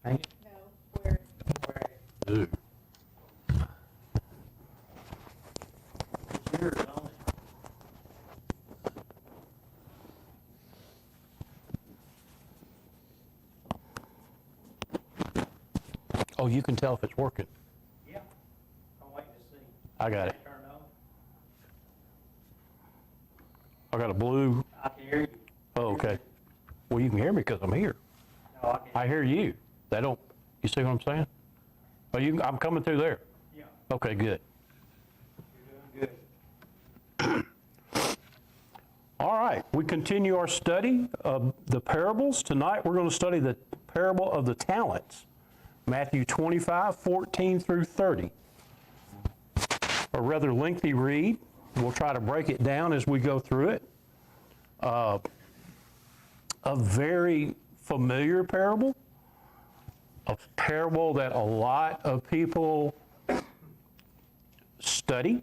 Hang it? No, where, Ooh. It's yours only. Oh, you can tell if it's working. Yeah. I'm waiting to see. I got it. Turn on. I got a blue. I can hear you. Oh, okay. Well, you can hear me because I'm here. No, I can. I hear you. They don't, you see what I'm saying? Oh, I'm coming through there. Yeah, Okay, good. you're doing good. All right, we continue our study of the parables. Tonight, we're going to study the parable of the talents, Matthew 25, 14 through 30. A rather lengthy read. We'll try to break it down as we go through it. A very familiar parable, a parable that a lot of people study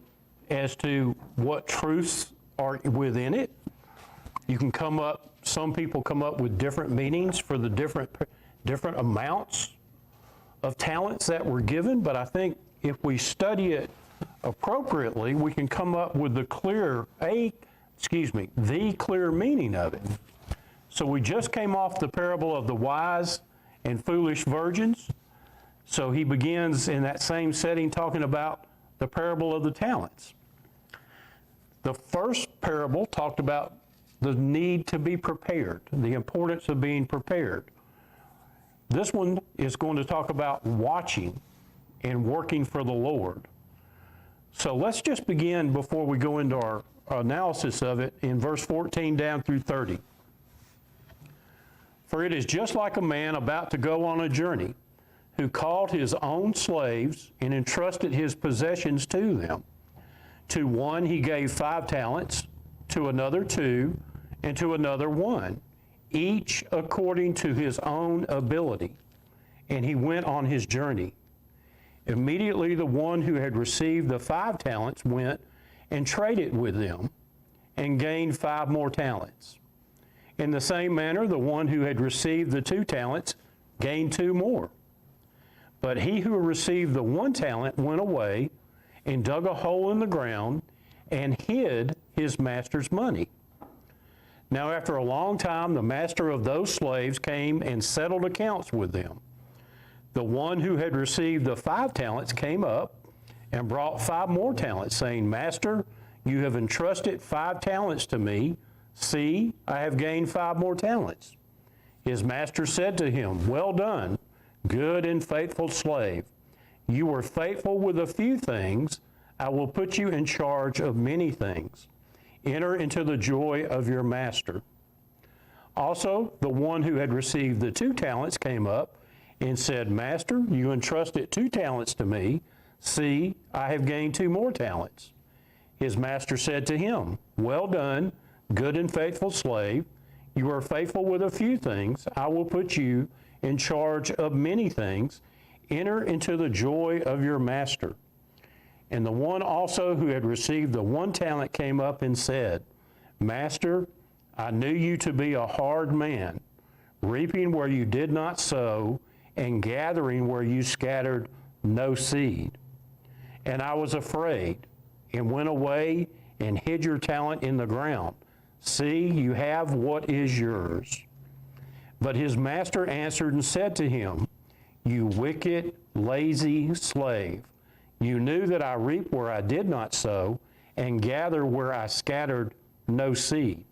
as to what truths are within it. You can some people come up with different meanings for the different amounts of talents that were given, but I think if we study it appropriately, we can come up with the clear meaning of it. So we just came off the parable of the wise and foolish virgins. So he begins in that same setting talking about the parable of the talents. The first parable talked about the need to be prepared, the importance of being prepared. This one is going to talk about watching and working for the Lord. So let's just begin before we go into our analysis of it in verse 14 down through 30. For it is just like a man about to go on a journey, who called his own slaves and entrusted his possessions to them. To one he gave 5 talents, to another 2, and to another 1, each according to his own ability. And he went on his journey. Immediately the one who had received the 5 talents went and traded with them, and gained 5 more talents. In the same manner, the one who had received the 2 talents gained 2 more. But he who received the 1 talent went away and dug a hole in the ground and hid his master's money. Now after a long time, the master of those slaves came and settled accounts with them. The one who had received the 5 talents came up and brought 5 more talents, saying, Master, you have entrusted 5 talents to me. See, I have gained 5 more talents. His master said to him, Well done, good and faithful slave. You were faithful with a few things. I will put you in charge of many things. Enter into the joy of your master. Also, the one who had received the 2 talents came up and said, Master, you entrusted 2 talents to me. See, I have gained 2 more talents. His master said to him, Well done, good and faithful slave. You are faithful with a few things. I will put you in charge of many things. Enter into the joy of your master. And the one also who had received the 1 talent came up and said, Master, I knew you to be a hard man, reaping where you did not sow, and gathering where you scattered no seed. And I was afraid, and went away and hid your talent in the ground. See, you have what is yours. But his master answered and said to him, You wicked, lazy slave, you knew that I reap where I did not sow, and gather where I scattered no seed.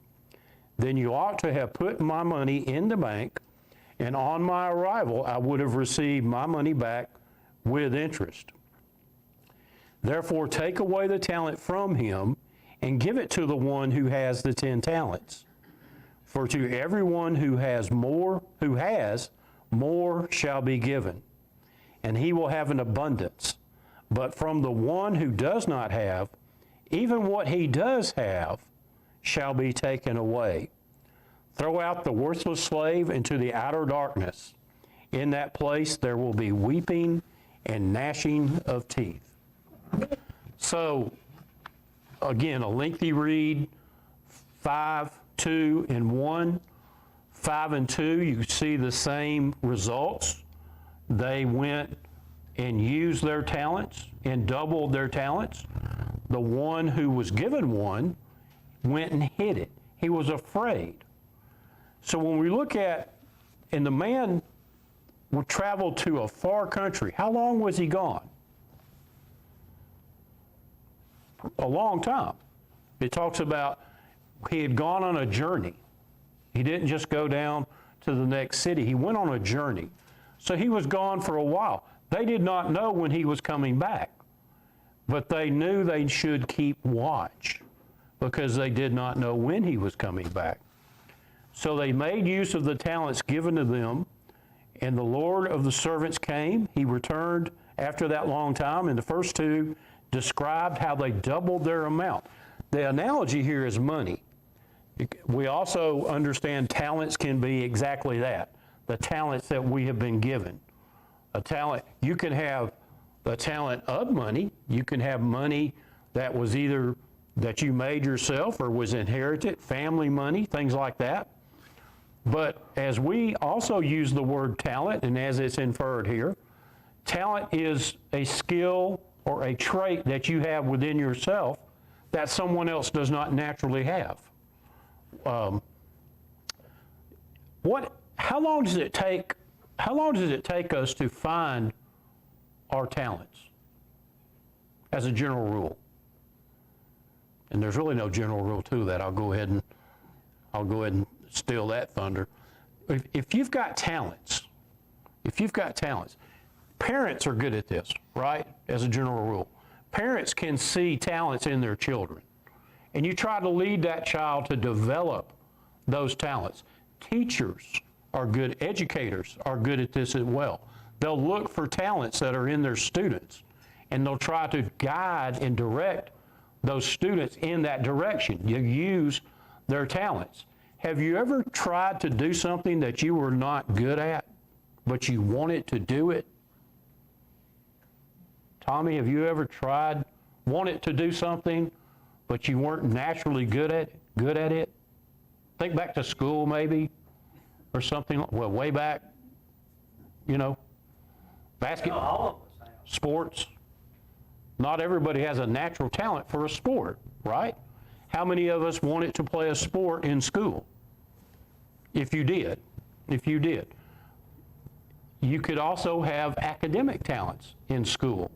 Then you ought to have put my money in the bank, and on my arrival I would have received my money back with interest. Therefore take away the talent from him, and give it to the one who has the 10 talents. For to everyone who has, more shall be given, and he will have an abundance. But from the one who does not have, even what he does have shall be taken away. Throw out the worthless slave into the outer darkness. In that place there will be weeping and gnashing of teeth. So, again, a lengthy read, 5, 2, and 1. 5 and 2, you see the same results. they went and used their talents and doubled their talents. The one who was given one went and hid it. He was afraid. So when we look at, and the man would travel to a far country. How long was he gone? A long time. It talks about he had gone on a journey. He didn't just go down to the next city. He went on a journey. So he was gone for a while. They did not know when he was coming back, but they knew they should keep watch because they did not know when he was coming back. So they made use of the talents given to them, and the Lord of the servants came. He returned after that long time, and the first two described how they doubled their amount. The analogy here is money. We also understand talents can be exactly that, the talents that we have been given. A talent, you can have a talent of money, you can have money that was either that you made yourself or was inherited, family money, things like that. But as we also use the word talent, and as it's inferred here, talent is a skill or a trait that you have within yourself that someone else does not naturally have. How long does it take us to find our talents as a general rule? And there's really no general rule to that. I'll go ahead and steal that thunder. If you've got talents, parents are good at this, right? As a general rule. Parents can see talents in their children. And you try to lead that child to develop those talents. Teachers are good, educators are good at this as well. They'll look for talents that are in their students, and they'll try to guide and direct those students in that direction. You use their talents. Have you ever tried to do something that you were not good at, but you wanted to do it? Tommy, have you ever wanted to do something, but you weren't naturally good at it? Think back to school maybe, or something, well, way back, basketball, All of us have. sports. Not everybody has a natural talent for a sport, right? How many of us wanted to play a sport in school? If you did. You could also have academic talents in school.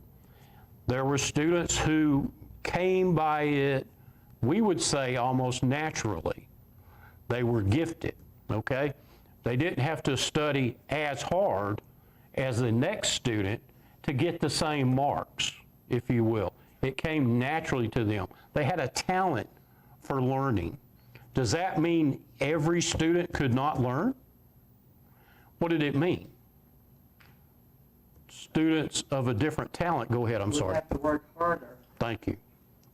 There were students who came by it, we would say almost naturally. They were gifted, okay? They didn't have to study as hard as the next student to get the same marks, if you will. It came naturally to them. They had a talent for learning. Does that mean every student could not learn? What did it mean? Students of a different talent, go ahead, I'm sorry. We have to work harder Thank you.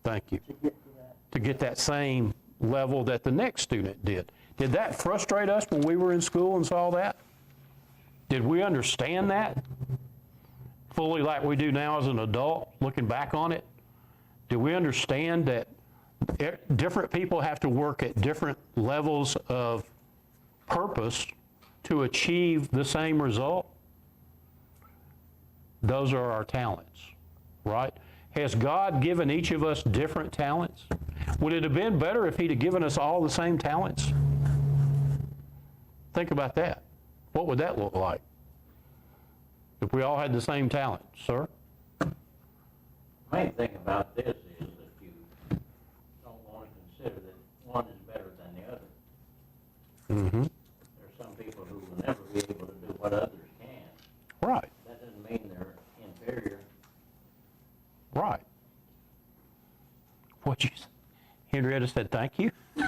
to get to that. To get that same level that the next student did. Did that frustrate us when we were in school and saw that? Did we understand that fully like we do now as an adult, looking back on it? Do we understand that different people have to work at different levels of purpose to achieve the same result? Those are our talents, right? Has God given each of us different talents? Would it have been better if He'd have given us all the same talents? Think about that. What would that look like if we all had the same talent, sir? Main thing about this is that you don't want to consider that one is better than the other. Mm-hmm. There's some people who will never be able to do what others can. Right, That doesn't mean they're inferior. right. What'd you say? Henrietta said, thank you. You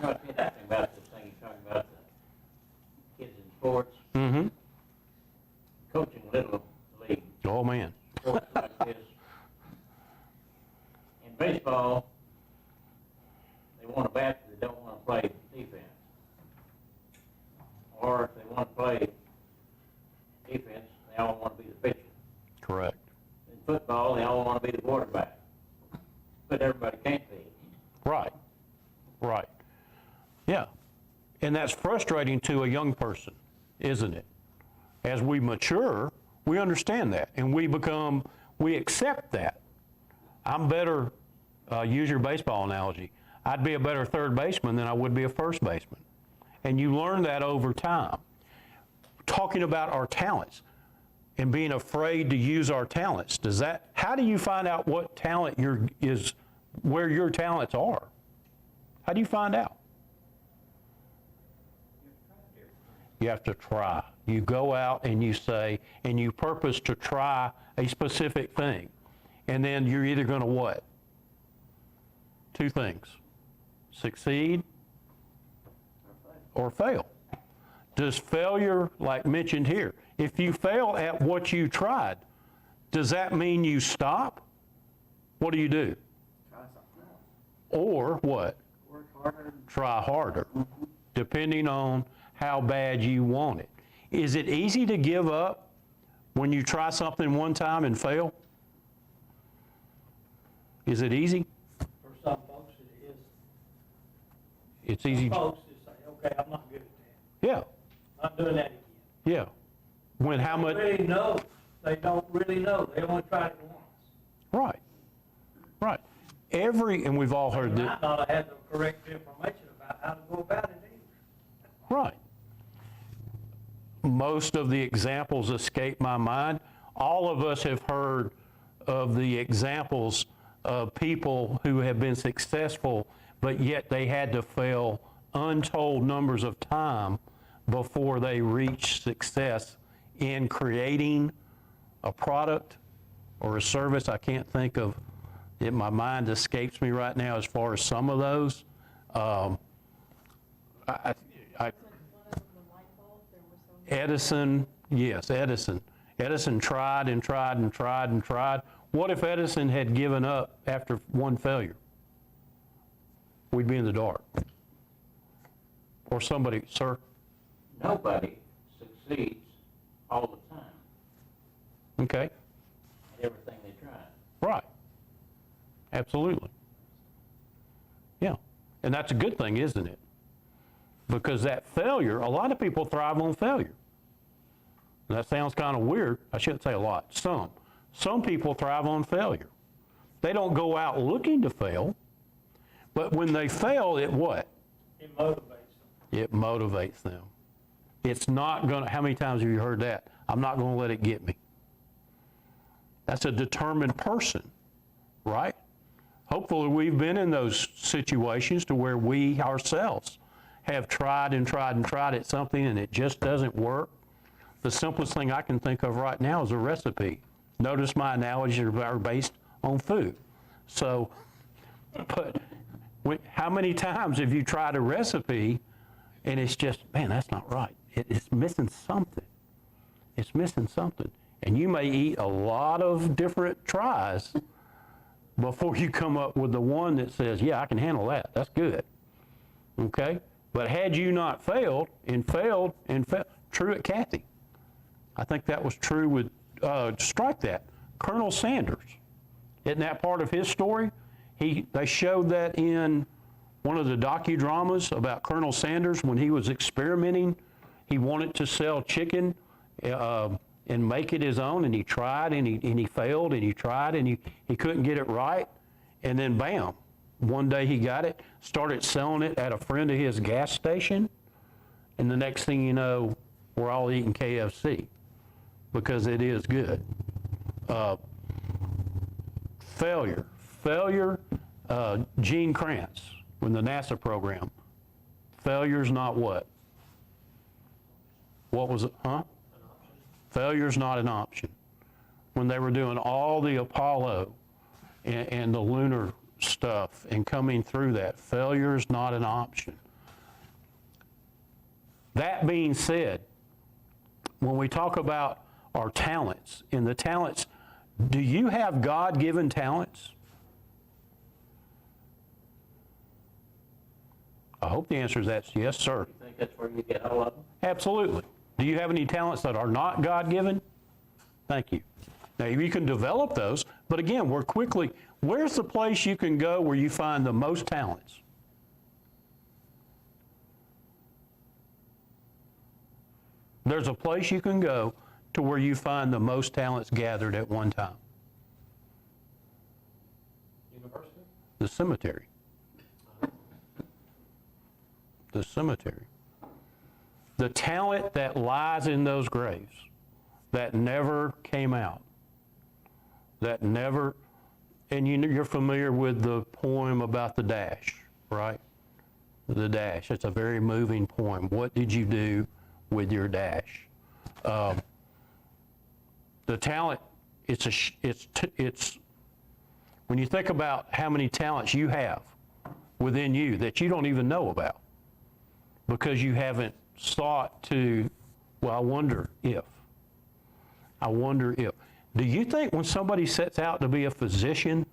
know, it's interesting about this thing, you're talking about the kids in sports, Mm-hmm. coaching little league Oh, man. sports like this. In baseball, they want a bat, they don't want to play defense. Or if they want to play defense, they all want to be the pitcher. Correct. In football, they all want to be the quarterback. But everybody can't be. Right, right. Yeah. And that's frustrating to a young person, isn't it? As we mature, we understand that, and we accept that. I'm better, use your baseball analogy, I'd be a better third baseman than I would be a first baseman. And you learn that over time. Talking about our talents and being afraid to use our talents, how do you find out what talent where your talents are? How do you find out? You have to try. You go out and you say, and you purpose to try a specific thing. And then you're either going to what? Two things. Succeed or fail. Does failure, like mentioned here, if you fail at what you tried, does that mean you stop? What do? Try something else. Or what? Work harder. Try harder, depending on how bad you want it. Is it easy to give up when you try something one time and fail? Is it easy? For some folks, it is. It's easy. Some folks just say, okay, I'm not good at Yeah, that. Not doing that again. yeah. When how much? They don't really know. They don't really know. They only tried it once. Right. And we've all heard They that. might not have had the correct information about how to go about it either. Right. Most of the examples escape my mind. All of us have heard of the examples of people who have been successful, but yet they had to fail untold numbers of time before they reached success in creating a product or a service. I can't think of it. My mind escapes me right now as far as some of those. Edison, yes, Edison. Edison tried and tried and tried and tried. What if Edison had given up after one failure? We'd be in the dark. Or somebody, sir? Nobody succeeds all the time Okay, at everything they try. right. Absolutely. Yeah, and that's a good thing, isn't it? Because that failure, a lot of people thrive on failure. And that sounds kind of weird. I shouldn't say a lot, some. Some people thrive on failure. They don't go out looking to fail, but when they fail, it what? It motivates them. It motivates them. It's not going to, how many times have you heard that? I'm not going to let it get me. That's a determined person, right? Hopefully we've been in those situations to where we ourselves have tried and tried and tried at something and it just doesn't work. The simplest thing I can think of right now is a recipe. Notice my analogies are based on food. So, but how many times have you tried a recipe and it's just, man, that's not right. It's missing something. It's missing something. And you may eat a lot of different tries before you come up with the one that says, yeah, I can handle that. That's good. Okay? But had you not failed, true at Kathy. I think that was true with, strike that, Colonel Sanders. Isn't that part of his story? They showed that in one of the docudramas about Colonel Sanders when he was experimenting. He wanted to sell chicken and make it his own, and he tried and he failed, and he tried and he couldn't get it right, and then bam, one day he got it, started selling it at a friend of his gas station, and the next thing you know, we're all eating KFC because it is good. Failure, Gene Kranz, in the NASA program, failure's not what? What was it, huh? Failure's not an option. When they were doing all the Apollo and the lunar stuff and coming through that, failure's not an option. That being said, when we talk about our talents, in the talents, do you have God-given talents? I hope the answer is that's yes, sir. You think that's where you get all of them? Absolutely. Do you have any talents that are not God-given? Thank you. Now, you can develop those, but again, where's the place you can go where you find the most talents? There's a place you can go to where you find the most talents gathered at one time. University? The cemetery. The cemetery. The talent that lies in those graves that never came out, that never, and you're familiar with the poem about the dash, right? The dash. It's a very moving poem. What did you do with your dash? The talent, it's when you think about how many talents you have within you that you don't even know about because you haven't sought to, well, I wonder if. Do you think when somebody sets out to be a physician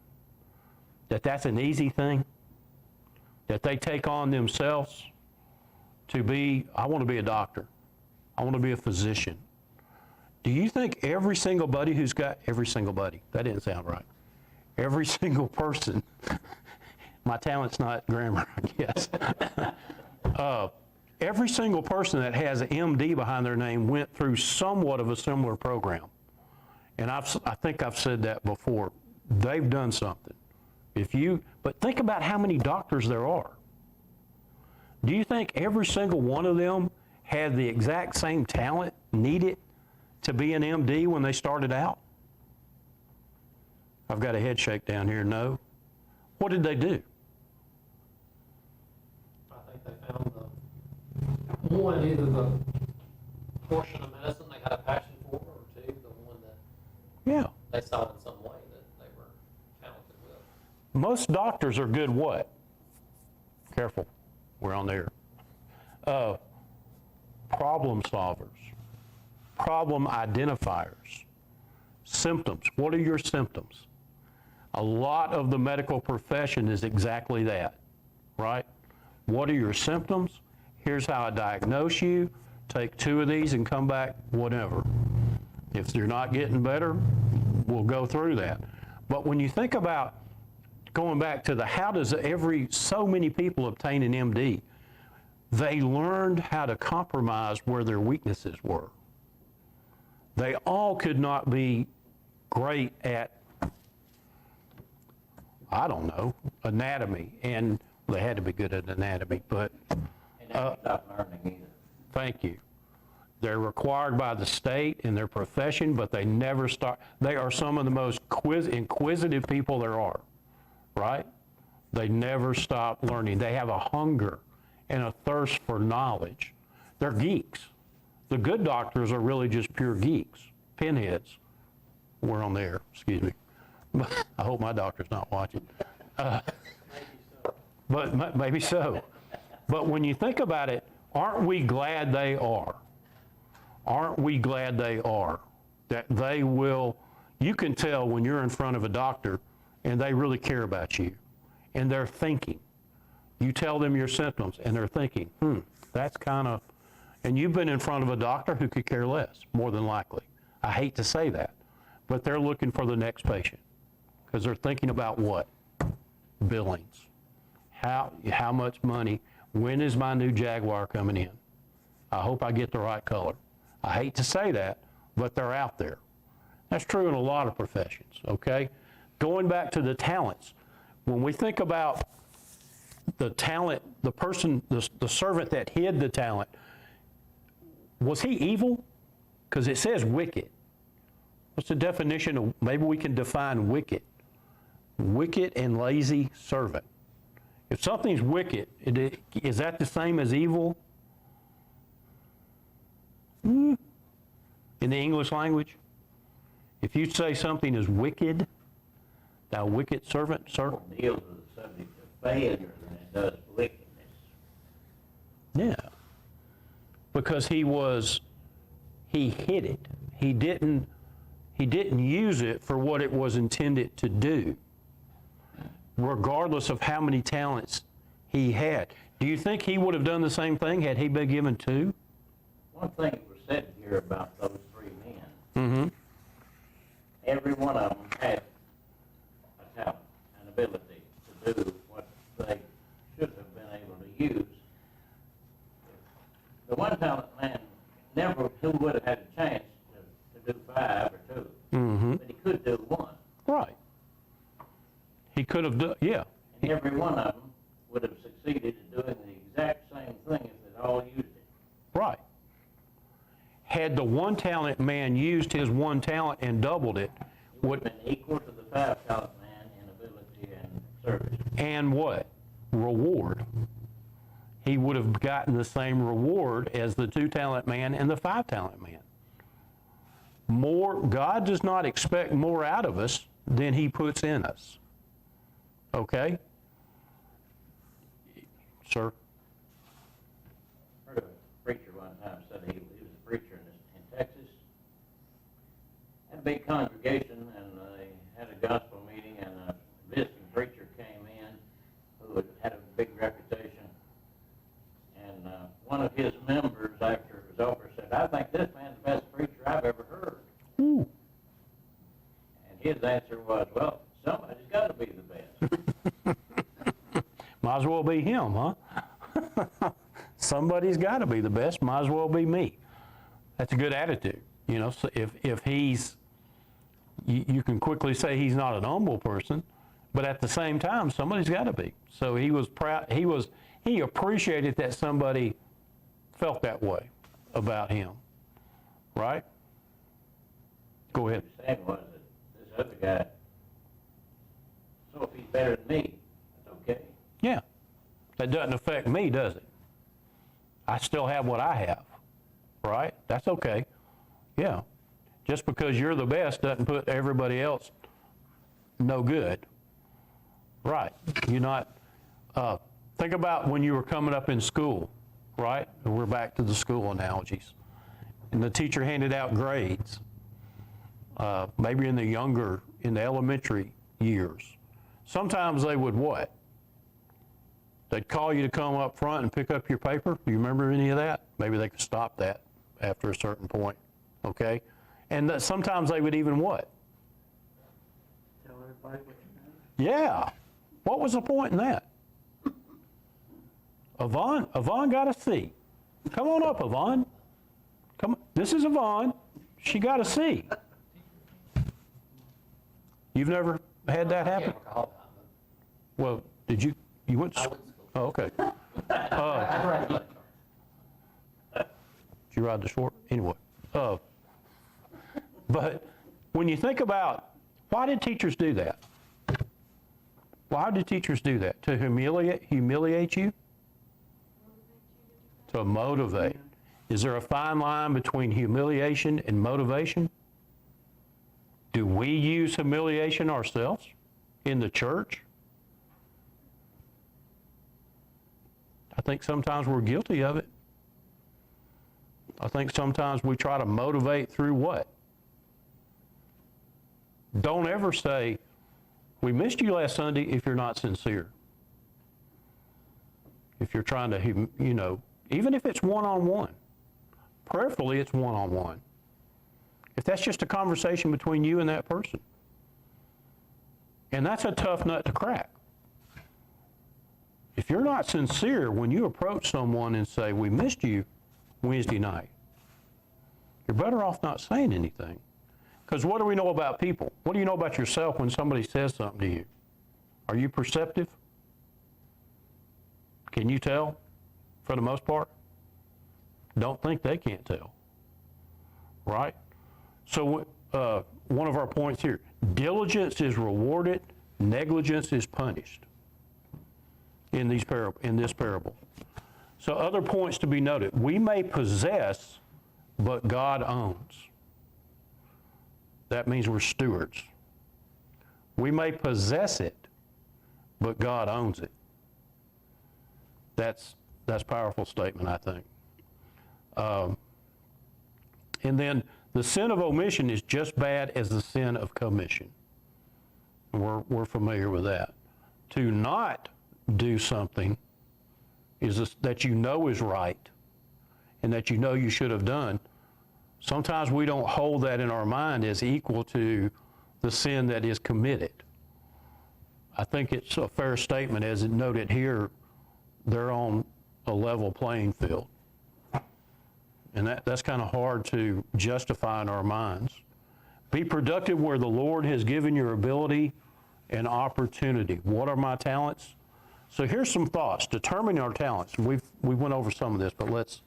that that's an easy thing? That they take on themselves to be, I want to be a doctor. I want to be a physician. Do you think every single buddy who's got, every single buddy, that didn't sound right. Every single person, my talent's not grammar, I guess. Every single person that has an MD behind their name went through somewhat of a similar program. And I think I've said that before. They've done something. But think about how many doctors there are. Do you think every single one of them had the exact same talent needed to be an MD when they started out? I've got a head shake down here, no. What did they do? I think they found either the portion of medicine they had a passion for, or two, the one that Yeah. they saw in some way that they were talented with. Most doctors are good what? Careful, we're on there. Problem solvers, problem identifiers, symptoms. What are your symptoms? A lot of the medical profession is exactly that, right? What are your symptoms? Here's how I diagnose you. Take 2 of these and come back, whatever. If you're not getting better, we'll go through that. But when you think about going back to the how does so many people obtain an MD, they learned how to compromise where their weaknesses were. They all could not be great at, I don't know, anatomy, and they had to be good at anatomy, but And never stop learning either. thank you. They're required by the state in their profession, but they never start. They are some of the most inquisitive people there are, right? They never stop learning. They have a hunger and a thirst for knowledge. They're geeks. The good doctors are really just pure geeks, pinheads. We're on there, excuse me. I hope my doctor's not watching. But maybe so. But when you think about it, aren't we glad they are? Aren't we glad they are? That they will, you can tell when you're in front of a doctor and they really care about you and they're thinking. You tell them your symptoms and they're thinking, that's kind of, and you've been in front of a doctor who could care less, more than likely. I hate to say that, but they're looking for the next patient because they're thinking about what? Billings. How much money? When is my new Jaguar coming in? I hope I get the right color. I hate to say that, but they're out there. That's true in a lot of professions, okay? Going back to the talents, when we think about the talent, the person, the servant that hid the talent, was he evil? Because it says wicked. What's the definition of, maybe we can define wicked. Wicked and lazy servant. If something's wicked, is that the same as evil? In the English language? If you say something is wicked, thou wicked servant, sir? It deals with the subject of failure than it does wickedness. Yeah. Because he hid it. He didn't use it for what it was intended to do, regardless of how many talents he had. Do you think he would have done the same thing had he been given 2? One thing that was said here about those 3 men, Mm-hmm. every one of them had a talent, an ability to do what they should have been able to use. The one talent man never, who would have had a chance to do 5 or 2. But he could do 1. Right. He could have done, yeah, And every one of them would have succeeded in doing the exact same thing if they'd all used it. right. Had the one talent man used his one talent and doubled it, He would have been equal to the 5-talent man in ability and service. and what? Reward. He would have gotten the same reward as the 2-talent man and the 5-talent man. More, God does not expect more out of us than he puts in us. Okay? Sir? Heard of a preacher one time said he was a preacher in Texas. Had a big congregation, and they had a gospel meeting, and a visiting preacher came in who had a big reputation. And one of his members, after it was over, said, "I think this man's the best preacher I've ever heard." Ooh. And his answer was, "Well, somebody's got to be the best." Might as well be him, huh? Somebody's got to be the best, might as well be me. That's a good attitude. You know, so if he's, you can quickly say he's not an humble person, but at the same time, somebody's got to be. So he was proud, he appreciated that somebody felt that way about him, right? Go ahead. What he was saying was that this other guy, so if he's better than me, that's okay. Yeah, that doesn't affect me, does it? I still have what I have, right? That's okay. Yeah, just because you're the best doesn't put everybody else no good. Right, you're not, think about when you were coming up in school, right? And we're back to the school analogies. And the teacher handed out grades, maybe in the elementary years. Sometimes they would what? They'd call you to come up front and pick up your paper. Do you remember any of that? Maybe they could stop that after a certain point, okay? And sometimes they would even what? Tell everybody what you know. Yeah. What was the point in that? Yvonne got a C. Come on up, Yvonne. Come on. This is Yvonne. She got a C. You've never had that I happen? can't recall that, Well, you went to but I school? went to school. Oh, okay. I graduated. Did you ride the short? Anyway. But when you think about, why did teachers do that? Why did teachers do that? To humiliate you? To motivate. Is there a fine line between humiliation and motivation? Do we use humiliation ourselves in the church? I think sometimes we're guilty of it. I think sometimes we try to motivate through what? Don't ever say, "We missed you last Sunday," if you're not sincere. If you're trying to, even if it's one-on-one, prayerfully it's one-on-one. If that's just a conversation between you and that person. And that's a tough nut to crack. If you're not sincere when you approach someone and say, "We missed you Wednesday night," you're better off not saying anything. Because what do we know about people? What do you know about yourself when somebody says something to you? Are you perceptive? Can you tell for the most part? Don't think they can't tell. Right? So one of our points here, diligence is rewarded, negligence is punished in this parable. So other points to be noted. We may possess, but God owns. That means we're stewards. We may possess it, but God owns it. That's a powerful statement, I think. And then the sin of omission is just bad as the sin of commission. We're familiar with that. To not do something that you know is right and that you know you should have done. Sometimes we don't hold that in our mind as equal to the sin that is committed. I think it's a fair statement, as it noted here, they're on a level playing field. And that's kind of hard to justify in our minds. Be productive where the Lord has given your ability and opportunity. What are my talents? So here's some thoughts. Determine our talents. We went over some of this, but let's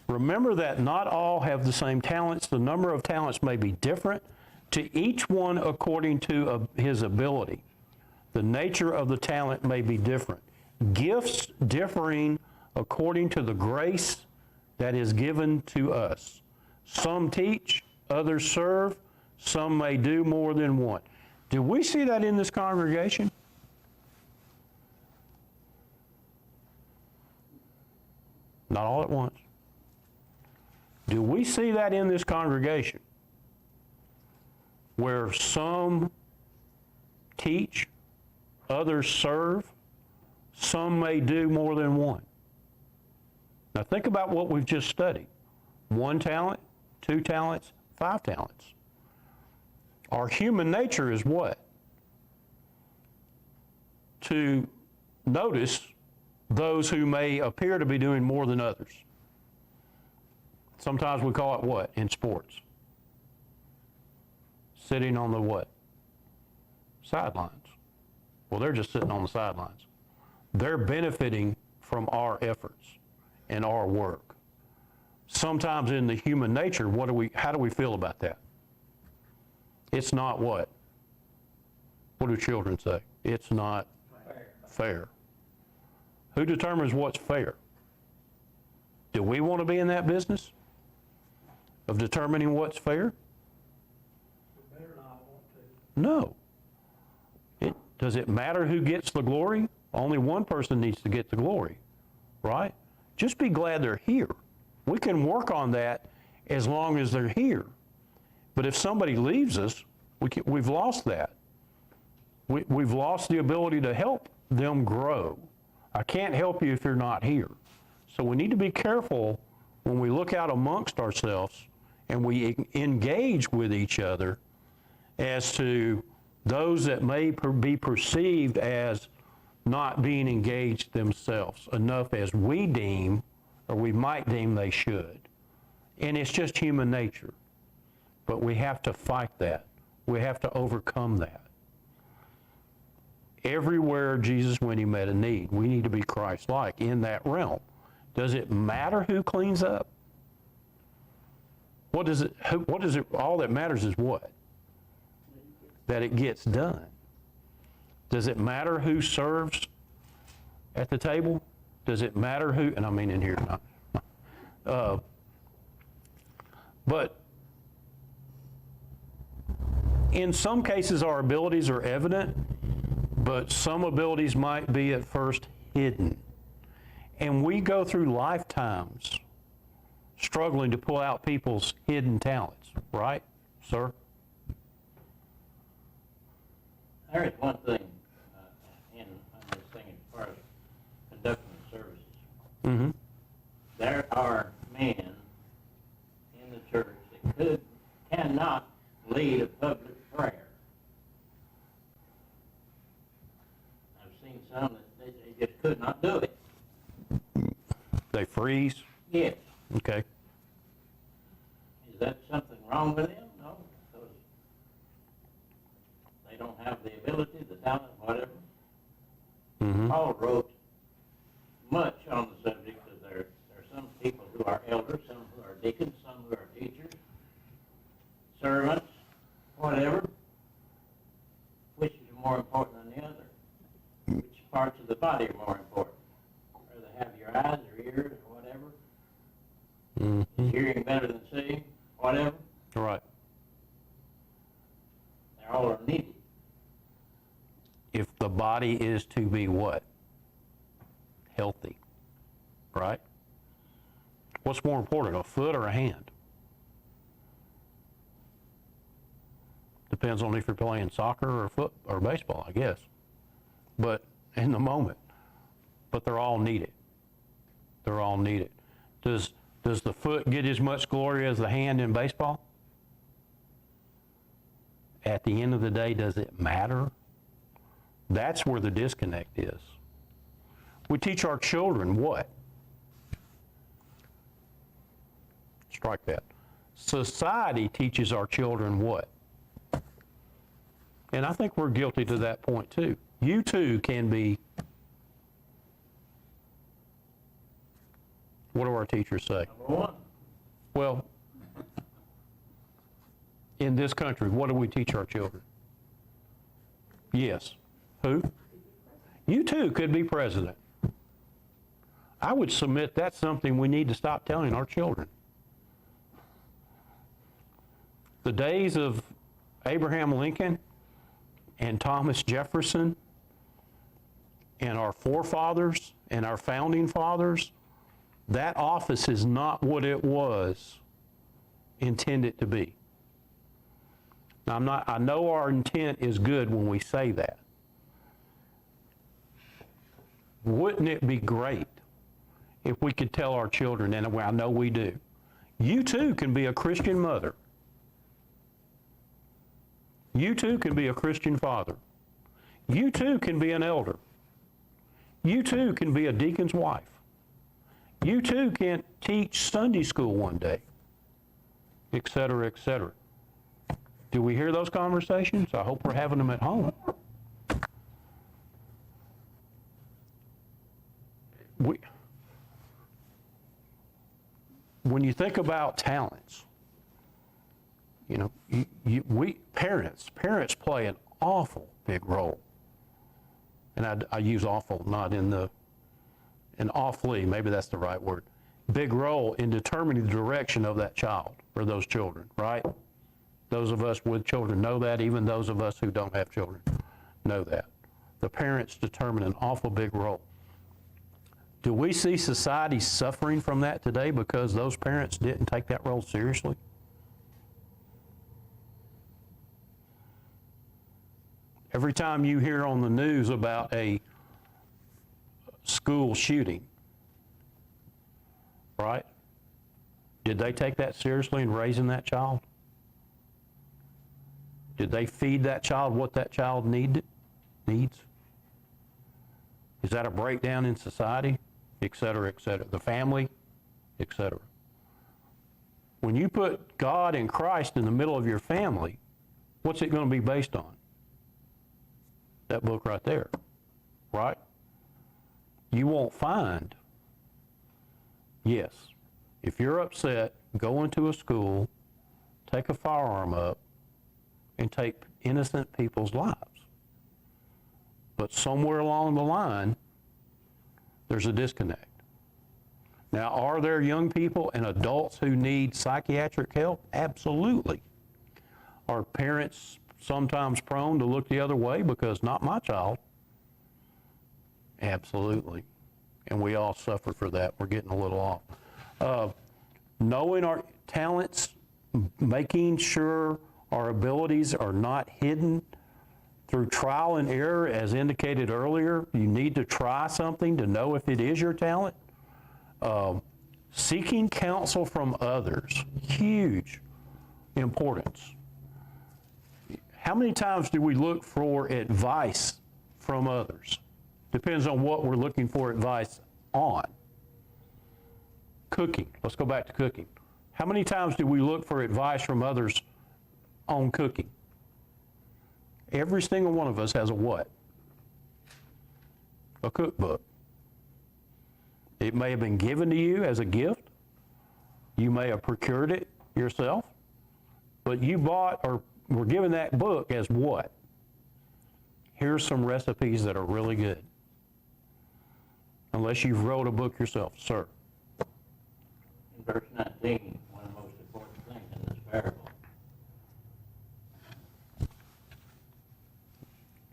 remember that not all have the same talents. The number of talents may be different to each one according to his ability. The nature of the talent may be different. Gifts differing according to the grace that is given to us. Some teach, others serve, some may do more than one. Do we see that in this congregation? Not all at once. Do we see that in this congregation? Where some teach, others serve, some may do more than one. Now think about what we've just studied. 1 talent, 2 talents, 5 talents. Our human nature is what? To notice those who may appear to be doing more than others. Sometimes we call it what in sports? Sitting on the what? Sidelines. Well, they're just sitting on the sidelines. They're benefiting from our efforts and our work. Sometimes in the human nature, how do we feel about that? It's not what? What do children say? It's not fair. Who determines what's fair? Do we want to be in that business of determining what's fair? We better not want to. No. Does it matter who gets the glory? Only one person needs to get the glory, right? Just be glad they're here. We can work on that as long as they're here. But if somebody leaves us, we've lost that. We've lost the ability to help them grow. I can't help you if you're not here. So we need to be careful when we look out amongst ourselves and we engage with each other as to those that may be perceived as not being engaged themselves enough as we deem, or we might deem they should. And it's just human nature. But we have to fight that. We have to overcome that. Everywhere Jesus went, he met a need. We need to be Christ-like in that realm. Does it matter who cleans up? All that matters is what? That it gets done. Does it matter who serves at the table? Does it matter who, and I mean in here, but in some cases our abilities are evident, but some abilities might be at first hidden. And we go through lifetimes struggling to pull out people's hidden talents, right, sir? There is one thing in this thing as far as conducting services. Mm-hmm. There are men in the church that cannot lead a public prayer. I've seen some that they just could not do it. They freeze? Yes. Okay. Is that something wrong with them? No, because they don't have the ability, the talent, whatever. Mm-hmm. Paul wrote much on the subject because there are some people who are elders, some who are deacons, some who are teachers, servants, whatever. Which is more important than the other? Which parts of the body are more important? Whether have your eyes or ears or whatever? Mm-hmm. Is hearing better than seeing? Whatever. Right. They all are needed. If the body is to be what? Healthy, right? What's more important, a foot or a hand? Depends on if you're playing soccer or foot or baseball, I guess. But in the moment, but they're all needed. They're all needed. Does the foot get as much glory as the hand in baseball? At the end of the day, does it matter? That's where the disconnect is. We teach our children what? strike that. Society teaches our children what? And I think we're guilty to that point too. You too can be, what do our teachers say? Number one, Well, in this country, what do we teach our children? Yes. Who? You too could be president. I would submit that's something we need to stop telling our children. The days of Abraham Lincoln and Thomas Jefferson and our forefathers and our founding fathers, that office is not what it was intended to be. Now, I know our intent is good when we say that. Wouldn't it be great if we could tell our children, and I know we do, you too can be a Christian mother. You too can be a Christian father. You too can be an elder. You too can be a deacon's wife. You too can teach Sunday school one day, et cetera, et cetera. Do we hear those conversations? I hope we're having them at home. When you think about talents, you know, parents play an awful big role. And I use awful not in an awfully, maybe that's the right word, big role in determining the direction of that child or those children, right? Those of us with children know that, even those of us who don't have children know that. The parents determine an awful big role. Do we see society suffering from that today because those parents didn't take that role seriously? Every time you hear on the news about a school shooting, right? Did they take that seriously in raising that child? Did they feed that child what that child needs? Is that a breakdown in society? Et cetera, et cetera. The family, et cetera. When you put God and Christ in the middle of your family, what's it going to be based on? That book right there, right? You won't find, yes, if you're upset, go into a school, take a firearm up, and take innocent people's lives. But somewhere along the line, there's a disconnect. Now, are there young people and adults who need psychiatric help? Absolutely. Are parents sometimes prone to look the other way because not my child? Absolutely. And we all suffer for that. We're getting a little off. Knowing our talents, making sure our abilities are not hidden through trial and error, as indicated earlier. You need to try something to know if it is your talent. Seeking counsel from others, huge importance. How many times do we look for advice from others? Depends on what we're looking for advice on. Cooking, let's go back to cooking. How many times do we look for advice from others on cooking? Every single one of us has a what? A cookbook. It may have been given to you as a gift. You may have procured it yourself. But you bought or were given that book as what? Here's some recipes that are really good. Unless you've wrote a book yourself, sir. in verse 19, one of the most important things in this parable.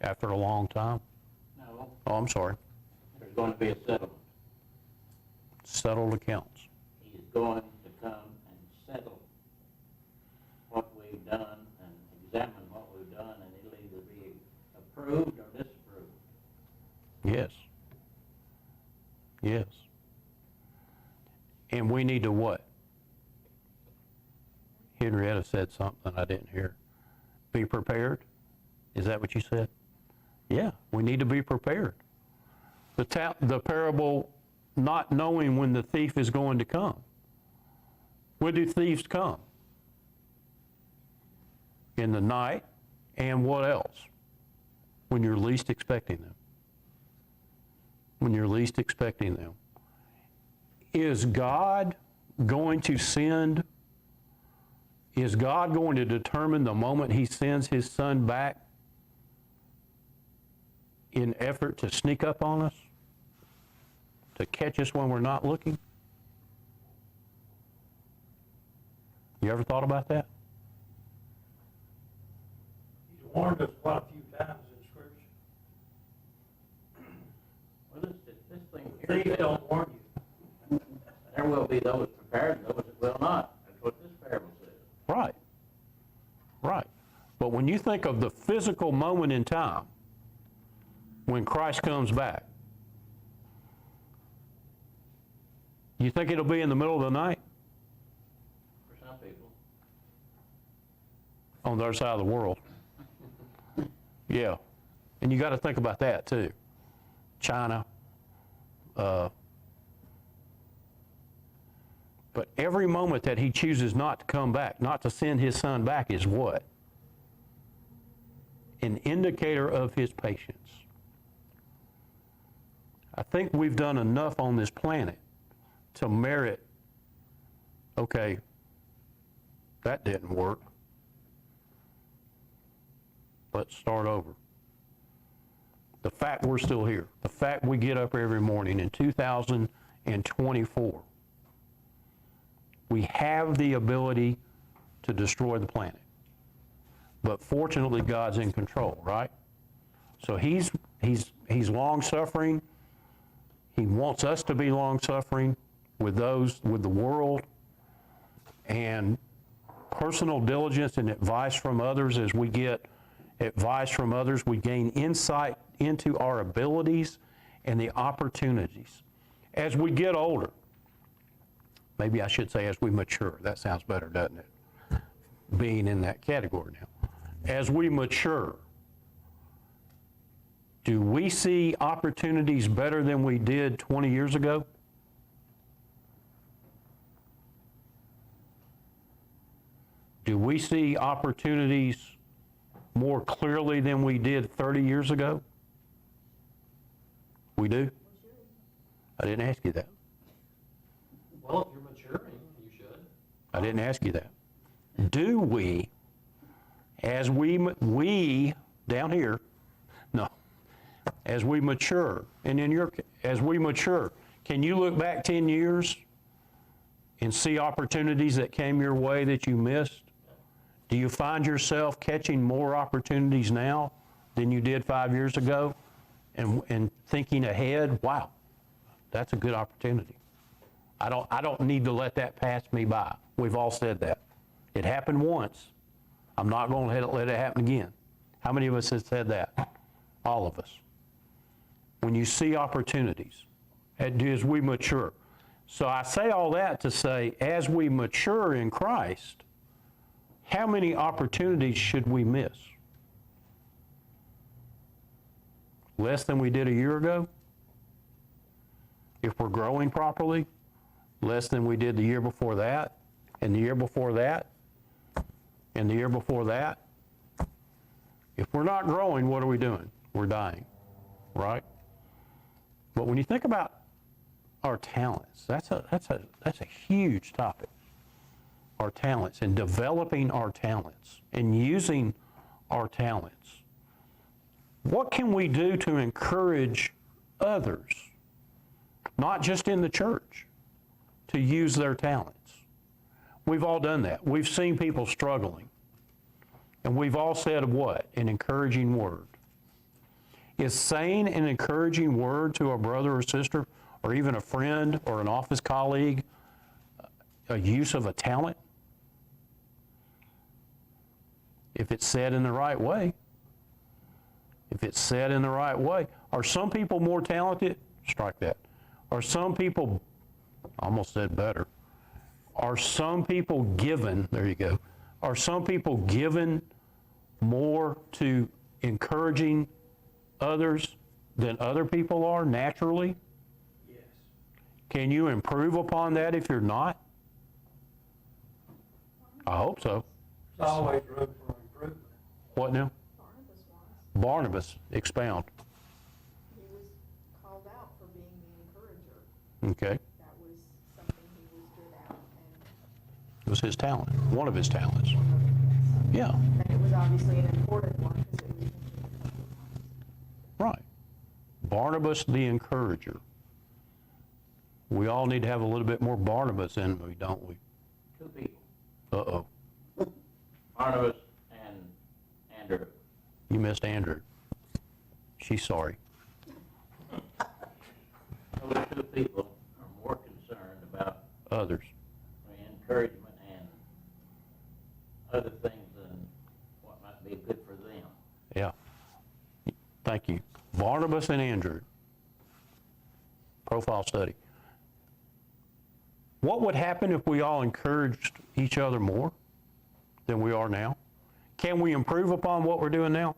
After a long time? No, Oh, I'm sorry. there's going to be a settlement. Settled accounts. He is going to come and settle what we've done and examine what we've done, and it'll either be approved or disapproved. Yes. Yes. And we need to what? Henrietta said something I didn't hear. Be prepared? Is that what you said? Yeah, we need to be prepared. The parable, not knowing when the thief is going to come. When do thieves come? In the night, and what else? When you're least expecting them. When you're least expecting them. Is God going to send? Is God going to determine the moment He sends His Son back in effort to sneak up on us? To catch us when we're not looking? You ever thought about that? He's warned us quite a few times in Scripture. Well, this thing here Thieves says, don't warn you. there will be those prepared and those that will not. That's what this parable says. Right. Right. But when you think of the physical moment in time, when Christ comes back, you think it'll be in the middle of the night? For some people. On the other side of the world. Yeah. And you got to think about that too. China. But every moment that He chooses not to come back, not to send His Son back, is what? An indicator of His patience. I think we've done enough on this planet to merit, okay, that didn't work. Let's start over. The fact we're still here, the fact we get up every morning in 2024, we have the ability to destroy the planet. But fortunately, God's in control, right? So He's long-suffering. He wants us to be long-suffering with the world, and personal diligence and advice from others. As we get advice from others, we gain insight into our abilities and the opportunities. As we get older, maybe I should say as we mature. That sounds better, doesn't it? Being in that category now. As we mature, do we see opportunities better than we did 20 years ago? Do we see opportunities more clearly than we did 30 years ago? We do? I didn't ask you that. Well, if you're maturing, you should. I didn't ask you that. Do we, as we down here, no, as we mature, and as we mature, can you look back 10 years and see opportunities that came your way that you missed? Do you find yourself catching more opportunities now than you did 5 years ago, and thinking ahead? Wow, that's a good opportunity. I don't need to let that pass me by. We've all said that. It happened once. I'm not going to let it happen again. How many of us have said that? All of us. When you see opportunities, as we mature. So I say all that to say, as we mature in Christ, how many opportunities should we miss? Less than we did a year ago? If we're growing properly? Less than we did the year before that, and the year before that, and the year before that? If we're not growing, what are we doing? We're dying, right? But when you think about our talents, that's a huge topic. Our talents, and developing our talents, and using our talents. What can we do to encourage others, not just in the church, to use their talents? We've all done that. We've seen people struggling, and we've all said what? An encouraging word. Is saying an encouraging word to a brother or sister, or even a friend or an office colleague, a use of a talent? If it's said in the right way. If it's said in the right way. Are some people more talented? Strike that. Are some people, I almost said better. Are some people given, there you go. Are some people given more to encouraging others than other people are naturally? Yes. Can you improve upon that if you're not? I hope so. There's always room for improvement. What now? Barnabas was. Barnabas, expound. He was called out for being the encourager. Okay. That was something he was good at, and It was his talent, one of his talents. Yeah, and it was obviously an important one because it was mentioned a couple of times. right. Barnabas the encourager. We all need to have a little bit more Barnabas in we, don't we? Two people, Uh-oh, Barnabas and Andrew. you missed Andrew. She's sorry. Those two people are more concerned about Others. encouragement and other things than what might be good for them. Yeah. Thank you. Barnabas and Andrew. Profile study. What would happen if we all encouraged each other more than we are now? Can we improve upon what we're doing now?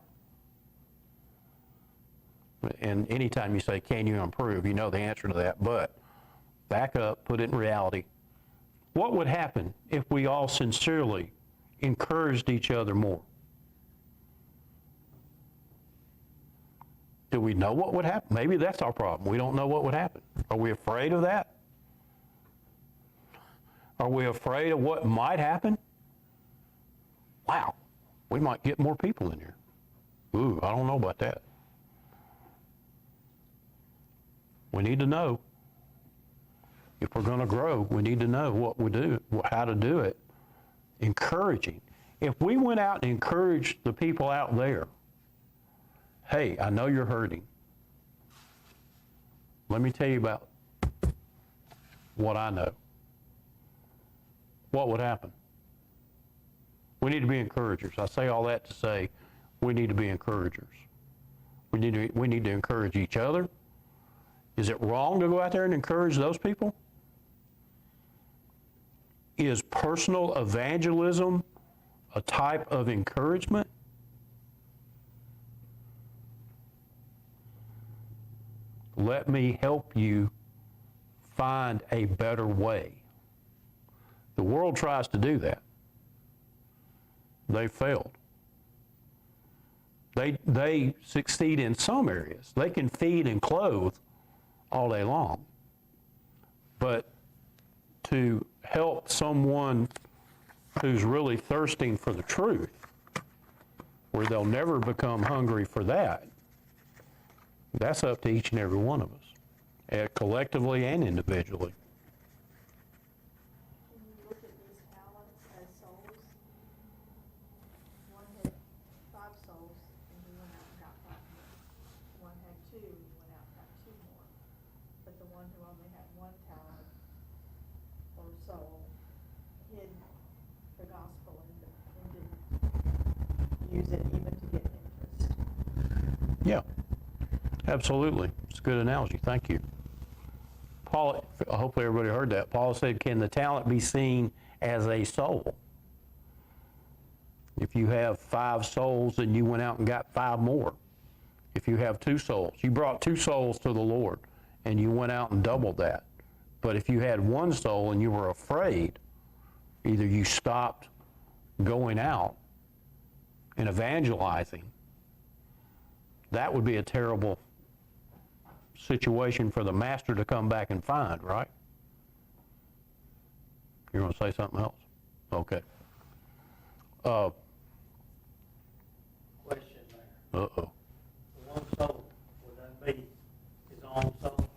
And anytime you say, can you improve, you know the answer to that, but back up, put it in reality. What would happen if we all sincerely encouraged each other more? Do we know what would happen? Maybe that's our problem. We don't know what would happen. Are we afraid of that? Are we afraid of what might happen? Wow, we might get more people in here. Ooh, I don't know about that. We need to know. If we're going to grow, we need to know what we do, how to do it. Encouraging. If we went out and encouraged the people out there, hey, I know you're hurting. Let me tell you about what I know. What would happen? We need to be encouragers. I say all that to say we need to be encouragers. We need to encourage each other. Is it wrong to go out there and encourage those people? Is personal evangelism a type of encouragement? Let me help you find a better way. The world tries to do that. They failed. They succeed in some areas. They can feed and clothe all day long. But to help someone who's really thirsting for the truth, where they'll never become hungry for that, that's up to each and every one of us, collectively and individually. Can you look at these talents as souls? One had 5 souls, and he went out and got 5 more. One had 2, and he went out and got 2 more. But the one who only had 1 talent or soul hid the gospel and didn't use it even to get interest. Yeah, absolutely. It's a good analogy. Thank you. Paul, hopefully everybody heard that. Paul said, can the talent be seen as a soul? If you have 5 souls and you went out and got 5 more. If you have 2 souls, you brought 2 souls to the Lord and you went out and doubled that. But if you had 1 soul and you were afraid, either you stopped going out and evangelizing, that would be a terrible situation for the master to come back and find, right? You're going to say something else? Okay. Question there. Uh-oh. The one soul, would that be his own soul?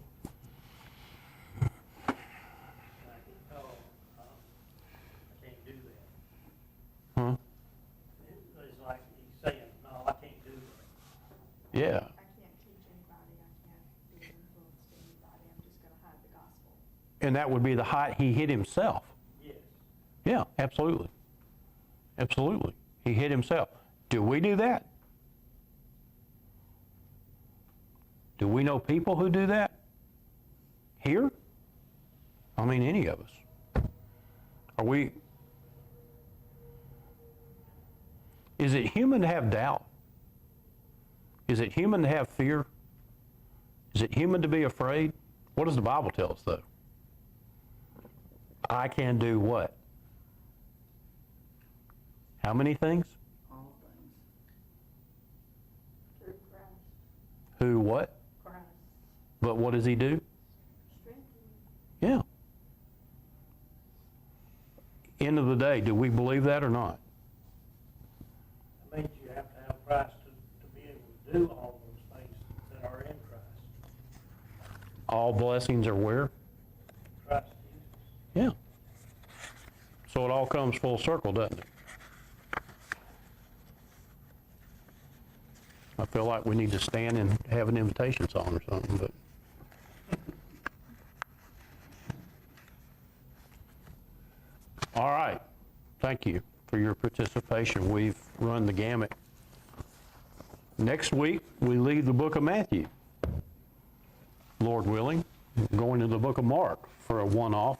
Like, oh, I can't do that. Huh? It's like he's saying, no, I can't do that. Yeah. I can't teach anybody, I can't be an influence to anybody, I'm just gonna hide the gospel. And that would be the height he hit himself. Yes. Yeah, absolutely. Absolutely. He hit himself. Do we do that? Do we know people who do that? Here? I mean, any of us. Are we? Is it human to have doubt? Is it human to have fear? Is it human to be afraid? What does the Bible tell us, though? I can do what? How many things? All things. Through Christ, Who, what? Christ, But what does he do? strengthen. Yeah. End of the day, do we believe that or not? That means you have to have Christ to be able to do all those things that are in Christ. All blessings are where? Christ Jesus. Yeah. So it all comes full circle, doesn't it? I feel like we need to stand and have an invitation song or something, but. All right. Thank you for your participation. We've run the gamut. Next week, we leave the book of Matthew. Lord willing, going to the book of Mark for a one-off.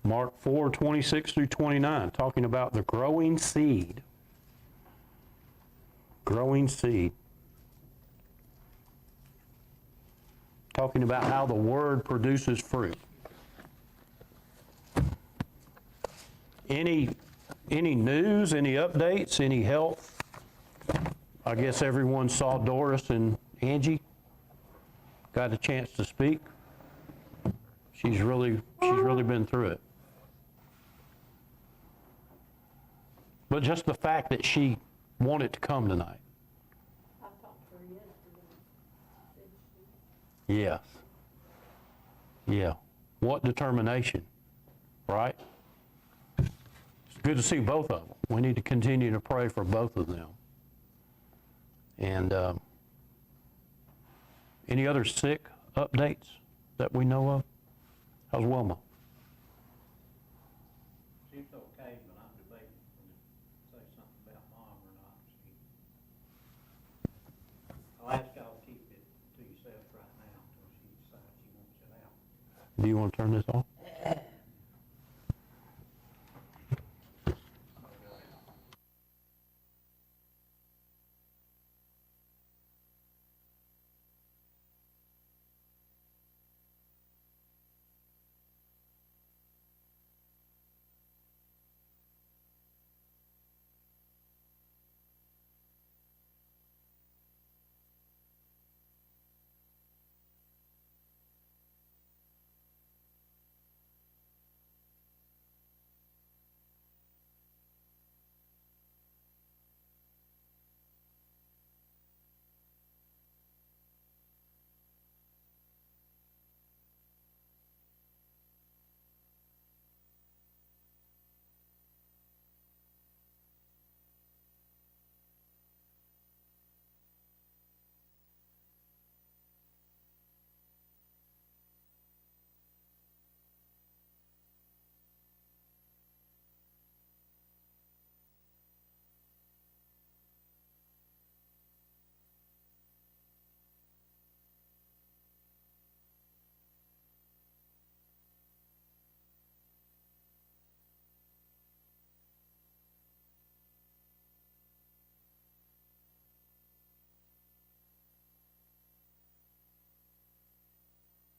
Mark 4:26 through 29, talking about the growing seed. Growing seed. Talking about how the word produces fruit. Any news, any updates, any help? I guess everyone saw Doris and Angie. Got a chance to speak. She's really been through it. But just the fact that she wanted to come tonight. I talked to her yesterday. Said she- Yes. Yeah. What determination, right? It's good to see both of them. We need to continue to pray for both of them. And any other sick updates that we know of? How's Wilma? She's okay, but I'm debating whether to say something about mom or not. I'll ask y'all to keep it to yourself right now until she decides she wants it out. Do you want to turn this off?